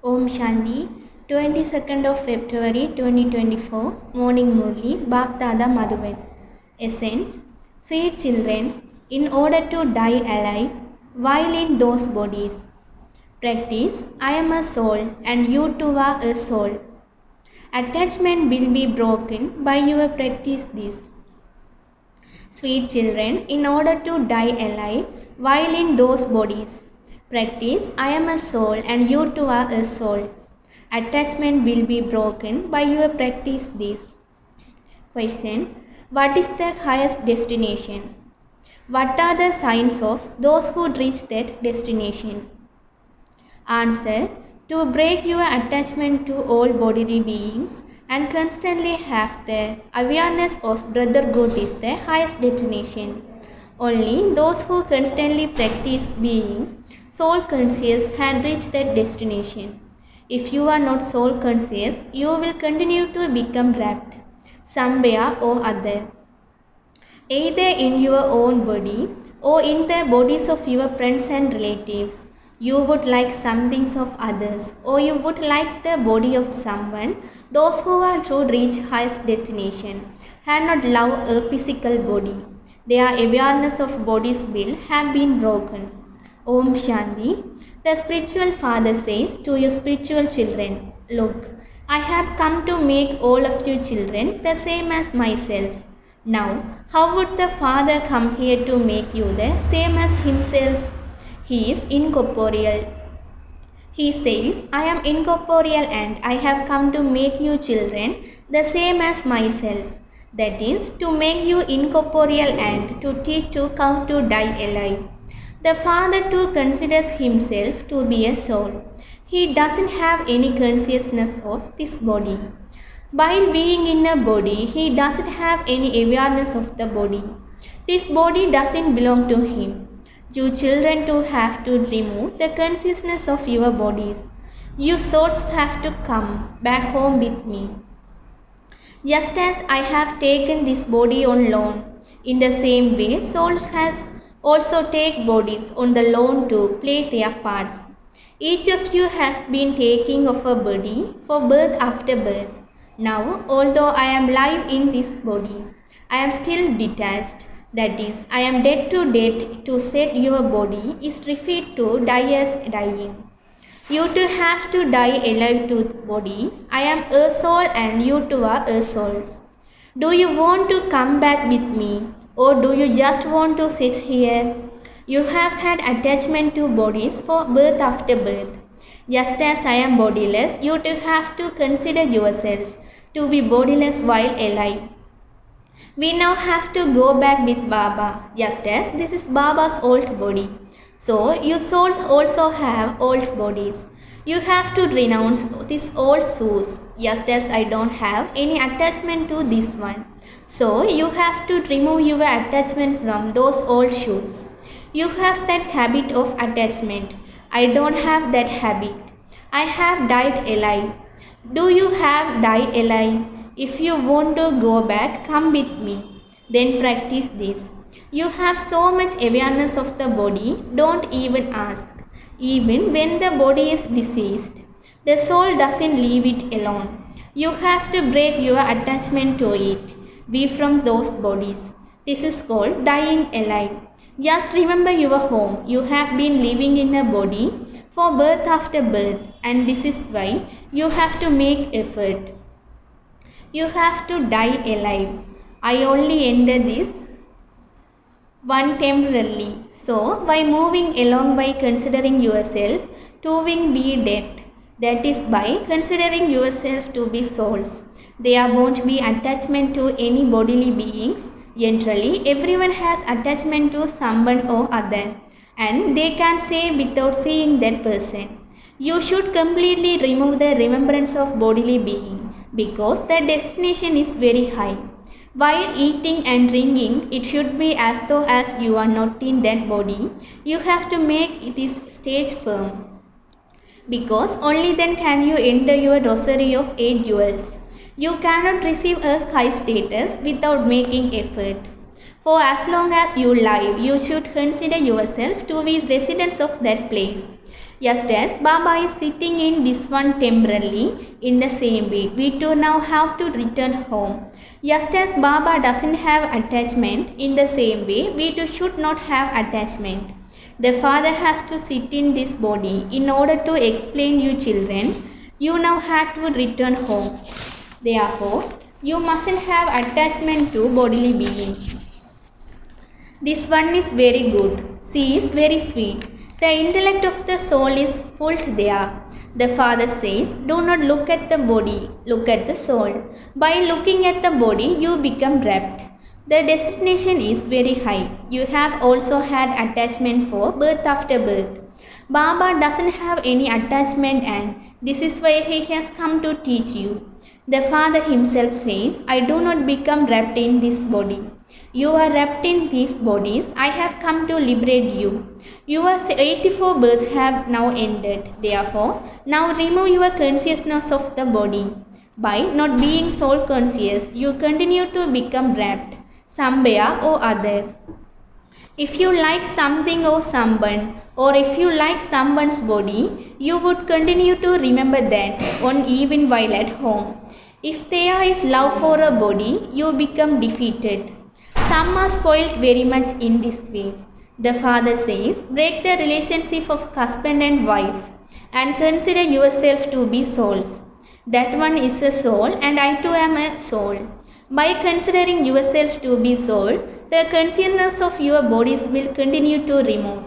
Om Shanti, 22nd of February 2024, Morning Murli, Bap Dada Madhuban. Essence, sweet children, in order to die alive, while in those bodies. Practice, I am a soul and you too are a soul. Attachment will be broken by your practice this. Sweet children, in order to die alive, while in those bodies. Practice, I am a soul and you too are a soul. Attachment will be broken by your practice this. Question, what is the highest destination? What are the signs of those who reach that destination? Answer, to break your attachment to all bodily beings and constantly have the awareness of brotherhood is the highest destination. Only those who constantly practice being soul conscious can reach that destination. If you are not soul conscious, you will continue to become wrapped somewhere or other, either in your own body or in the bodies of your friends and relatives. You would like some things of others, or you would like the body of someone. Those who are to reach highest destination cannot love a physical body. Their awareness of body's will have been broken. Om Shanti. The spiritual father says to your spiritual children, look, I have come to make all of you children the same as myself. Now, how would the Father come here to make you the same as himself? He is incorporeal. He says, I am incorporeal and I have come to make you children the same as myself. That is, to make you incorporeal and to teach to come to die alive. The Father too considers himself to be a soul. He doesn't have any consciousness of this body. While being in a body, he doesn't have any awareness of the body. This body doesn't belong to him. You children too have to remove the consciousness of your bodies. You souls have to come back home with me. Just as I have taken this body on loan, in the same way souls has also take bodies on the loan to play their parts. Each of you has been taking of a body for birth after birth. Now, although I am live in this body, I am still detached. That is, I am dead to death to set your body is referred to die as dying. You too have to die alive to bodies. I am a soul and you too are a souls. Do you want to come back with me, or do you just want to sit here? You have had attachment to bodies for birth after birth. Just as I am bodiless, you too have to consider yourself to be bodiless while alive. We now have to go back with Baba, just as this is Baba's old body. So, you souls also have old bodies. You have to renounce these old shoes, just as I don't have any attachment to this one. So, you have to remove your attachment from those old shoes. You have that habit of attachment. I don't have that habit. I have died alive. Do you have died alive? If you want to go back, come with me. Then practice this. You have so much awareness of the body, don't even ask. Even when the body is deceased, the soul doesn't leave it alone. You have to break your attachment to it. Be from those bodies. This is called dying alive. Just remember your home. You have been living in a body for birth after birth, and this is why you have to make effort. You have to die alive. I only enter this one temporarily. So, by moving along by considering yourself to be dead, that is by considering yourself to be souls. There won't be attachment to any bodily beings. Generally, everyone has attachment to someone or other, and they can say without seeing that person. You should completely remove the remembrance of bodily being, because the destination is very high. While eating and drinking, it should be as though as you are not in that body. You have to make this stage firm, because only then can you enter your rosary of 8 jewels. You cannot receive a high status without making effort. For as long as you live, you should consider yourself to be residents of that place. Just as Baba is sitting in this one temporarily, in the same way, we too now have to return home. Just as Baba doesn't have attachment, in the same way, we too should not have attachment. The Father has to sit in this body in order to explain you children. You now have to return home. Therefore, you mustn't have attachment to bodily beings. This one is very good. She is very sweet. The intellect of the soul is full there. The Father says, do not look at the body, look at the soul. By looking at the body, you become rapt. The destination is very high. You have also had attachment for birth after birth. Baba doesn't have any attachment, and this is why he has come to teach you. The Father himself says, I do not become wrapped in this body. You are wrapped in these bodies. I have come to liberate you. Your 84 births have now ended. Therefore, now remove your consciousness of the body. By not being soul conscious, you continue to become wrapped, somewhere or other. If you like something or someone, or if you like someone's body, you would continue to remember that on even while at home. If there is love for a body, you become defeated. Some are spoiled very much in this way. The Father says, break the relationship of husband and wife and consider yourself to be souls. That one is a soul and I too am a soul. By considering yourself to be soul, the consciousness of your bodies will continue to remove.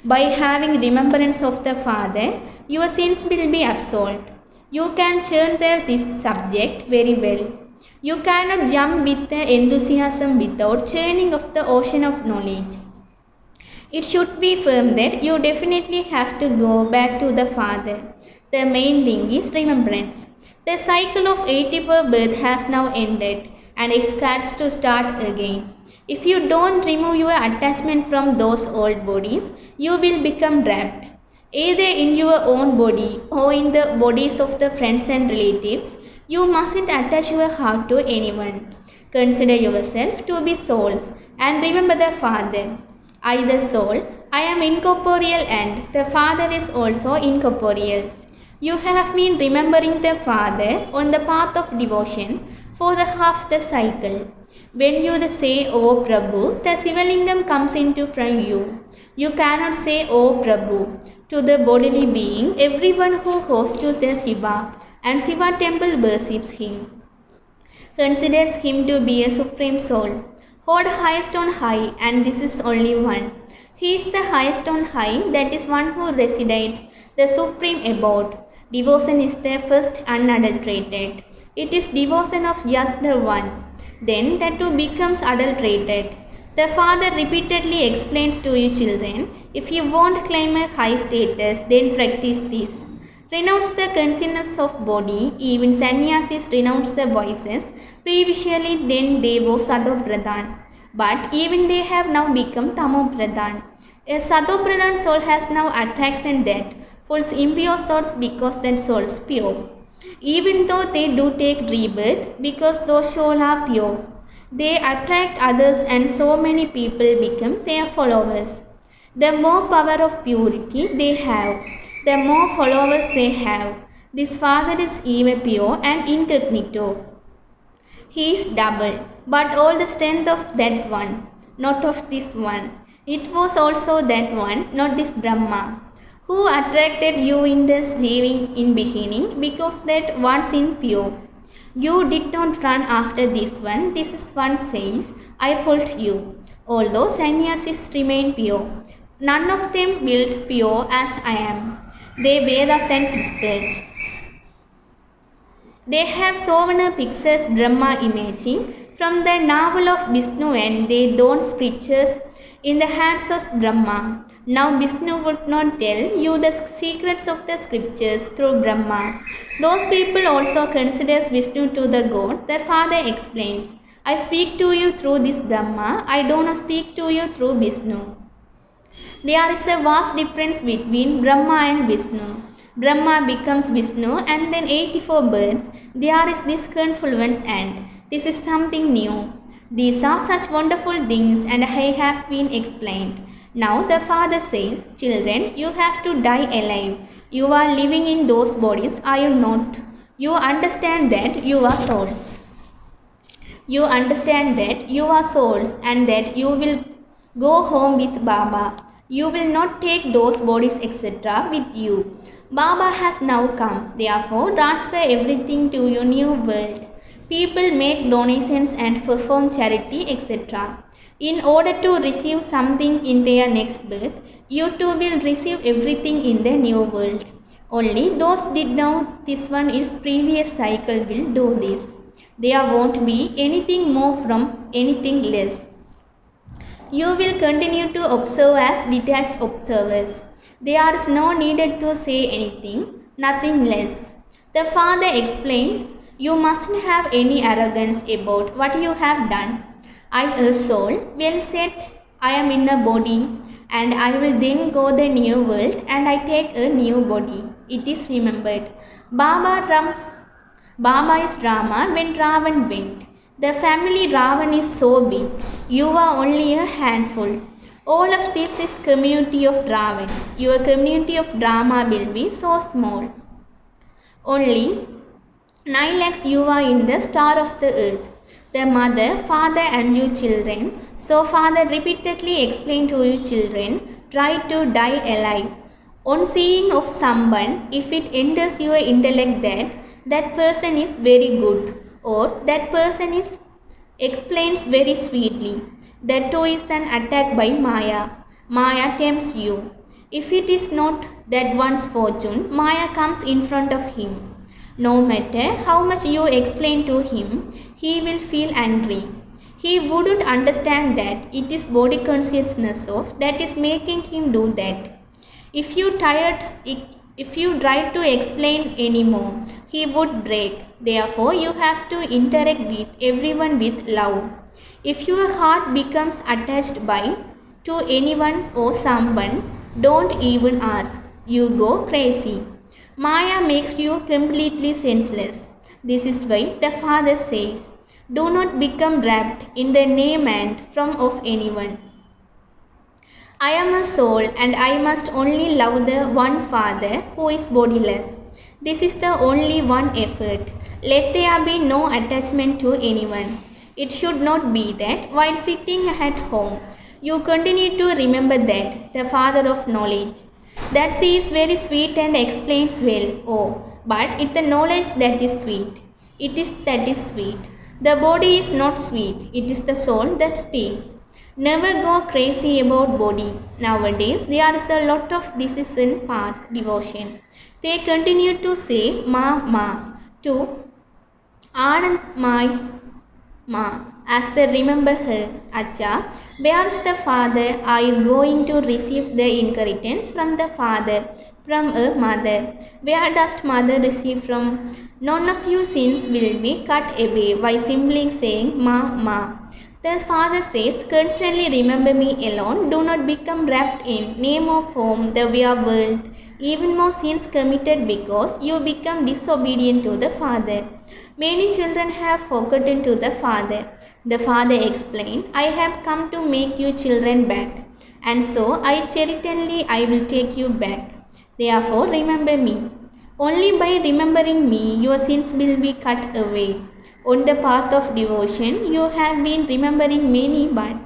By having remembrance of the Father, your sins will be absolved. You can churn this subject very well. You cannot jump with the enthusiasm without churning of the ocean of knowledge. It should be firm that you definitely have to go back to the Father. The main thing is remembrance. The cycle of 80 per birth has now ended and it has to start again. If you don't remove your attachment from those old bodies, you will become wrapped. Either in your own body or in the bodies of the friends and relatives, you mustn't attach your heart to anyone. Consider yourself to be souls and remember the Father. I, the soul, I am incorporeal and the Father is also incorporeal. You have been remembering the Father on the path of devotion for the half the cycle. When you say, O Prabhu, the Sivalingam comes into from you. You cannot say, O Prabhu, to the bodily being, everyone who goes to the Shiva and Shiva temple worships him, considers him to be a supreme soul, hold highest on high, and this is only one. He is the highest on high, that is one who resides, the supreme abode. Devotion is the first unadulterated. It is devotion of just the one. Then that too becomes adulterated. The Father repeatedly explains to you children, if you won't claim a high status, then practice this. Renounce the consciousness of body, even sannyasis renounce the voices. Previously then they were Sadopradhan, but even they have now become Tamopradhan. A Sadopradhan soul has now attraction that fools impure thoughts because that soul is pure. Even though they do take rebirth because those souls are pure, they attract others and so many people become their followers. The more power of purity they have, the more followers they have. This Father is even pure and incognito. He is double, but all the strength of that one, not of this one. It was also that one, not this Brahma, who attracted you in the saving in beginning, because that one's impure. You did not run after this one. This is one says, I pulled you. Although sannyasis remain pure, none of them built pure as I am. They Vedas and research. They have Sovana pictures Brahma imaging from the navel of Vishnu and they don't scriptures in the hands of Brahma. Now Vishnu would not tell you the secrets of the scriptures through Brahma. Those people also considers Vishnu to the God. The Father explains, I speak to you through this Brahma, I do not speak to you through Vishnu. There is a vast difference between Brahma and Vishnu. Brahma becomes Vishnu and then 84 births. There is this confluence and this is something new. These are such wonderful things and I have been explained. Now the father says, children, you have to die alive. You are living in those bodies, are you not? You understand that you are souls. You understand that you are souls and that you will go home with Baba. You will not take those bodies etc. with you. Baba has now come. Therefore, transfer everything to your new world. People make donations and perform charity etc. In order to receive something in their next birth, you too will receive everything in the new world. Only those did know this one is previous cycle will do this. There won't be anything more from anything less. You will continue to observe as detached observers. There is no needed to say anything, nothing less. The father explains, you mustn't have any arrogance about what you have done. I, a soul, well said, I am in a body, and I will then go the new world and I take a new body. It is remembered. Baba is Rama when Ravan went. The family Ravan is so big. You are only a handful. All of this is community of Ravan. Your community of drama will be so small. Only 9 lakhs you are in the star of the earth. The mother, father and you children. So father repeatedly explained to you children, try to die alive. On seeing of someone, if it enters your intellect that person is very good or that person is explains very sweetly, that too is an attack by Maya. Maya tempts you. If it is not that one's fortune, Maya comes in front of him. No matter how much you explain to him, he will feel angry. He wouldn't understand that it is body consciousness of that is making him do that. If you tried to explain anymore, he would break. Therefore, you have to interact with everyone with love. If your heart becomes attached to anyone or someone, don't even ask. You go crazy. Maya makes you completely senseless. This is why the father says, do not become wrapped in the name and form of anyone. I am a soul and I must only love the one Father who is bodiless. This is the only one effort. Let there be no attachment to anyone. It should not be that while sitting at home, you continue to remember that, the Father of knowledge. That she is very sweet and explains well. Oh, but it's the knowledge that is sweet. It is that is sweet. The body is not sweet. It is the soul that speaks. Never go crazy about body. Nowadays, there is a lot of this is in path devotion. They continue to say ma to Anand my ma as they remember her. Acha, where is the father? Are you going to receive the inheritance from the father, from a mother? Where does mother receive from? None of your sins will be cut away by simply saying ma. The father says, continually remember me alone, do not become wrapped in name or form, the way of world, even more sins committed because you become disobedient to the father. Many children have forgotten to the father. The father explained, I have come to make you children back, and so I will take you back. Therefore remember me. Only by remembering me, your sins will be cut away. On the path of devotion, you have been remembering many, but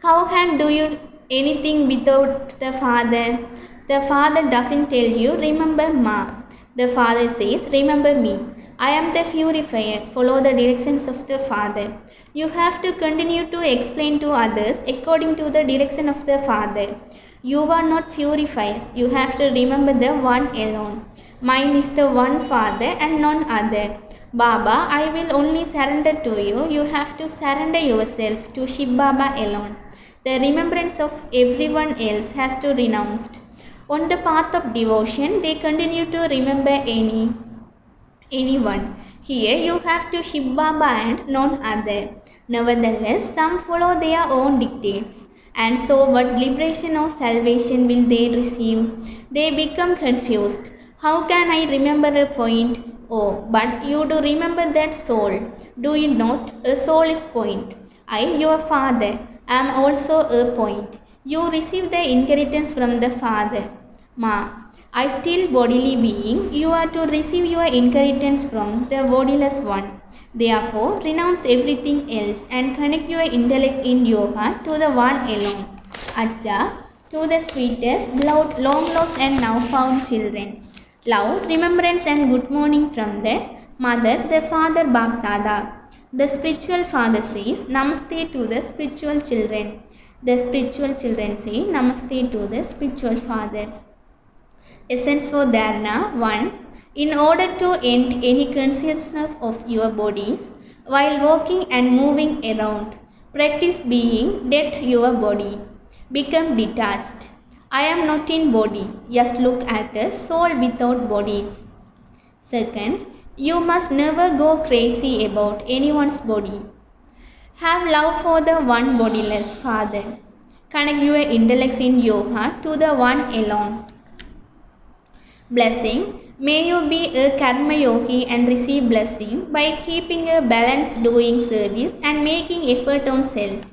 how can do you anything without the Father? The Father doesn't tell you, remember Ma. The Father says, remember me. I am the purifier. Follow the directions of the Father. You have to continue to explain to others according to the direction of the Father. You are not purifiers. You have to remember the one alone. Mine is the one Father and none other. Baba, I will only surrender to you. You have to surrender yourself to Shiv Baba alone. The remembrance of everyone else has to be renounced. On the path of devotion, they continue to remember anyone. Here you have to Shiv Baba and none other. Nevertheless, some follow their own dictates. And so what liberation or salvation will they receive? They become confused. How can I remember a point? Oh, but you do remember that soul. Do you not? A soul is point. I, your father, am also a point. You receive the inheritance from the Father. Ma, I still bodily being, you are to receive your inheritance from the bodiless one. Therefore, renounce everything else and connect your intellect in yoga to the one alone. Acha, to the sweetest, beloved, long lost and now found children. Love, remembrance and good morning from the mother, the father Baptada. The spiritual father says Namaste to the spiritual children. The spiritual children say Namaste to the spiritual father. Essence for Dharana 1. In order to end any consciousness of your bodies while walking and moving around, practice being dead your body. Become detached. I am not in body. Just look at a soul without bodies. Second, you must never go crazy about anyone's body. Have love for the one bodiless Father. Connect your intellects in yoga to the one alone. Blessing. May you be a karma yogi and receive blessing by keeping a balance doing service and making effort on self.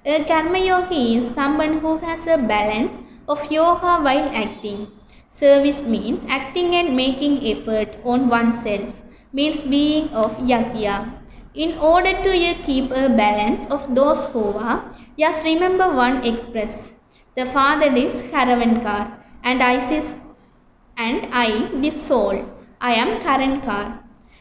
A karma yogi is someone who has a balance of yoga while acting. Service means acting and making effort on oneself, means being of yagya. In order to you keep a balance of those who are, just remember one express. The Father is Haravankar and I, this soul, I am Karankar.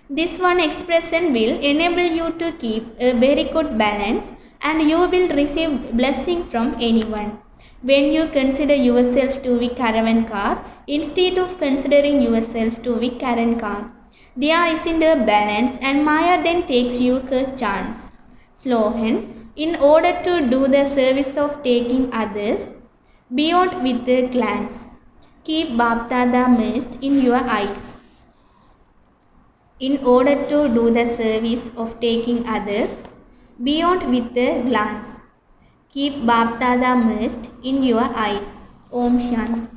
This one expression will enable you to keep a very good balance and you will receive blessing from anyone. When you consider yourself to be Karavankar instead of considering yourself to be Karankar, there isn't a balance and Maya then takes you a chance. Slogan. In order to do the service of taking others beyond with a glance, keep Baptada mist in your eyes. In order to do the service of taking others beyond with a glance, keep Baptada mist in your eyes. Om Shanti.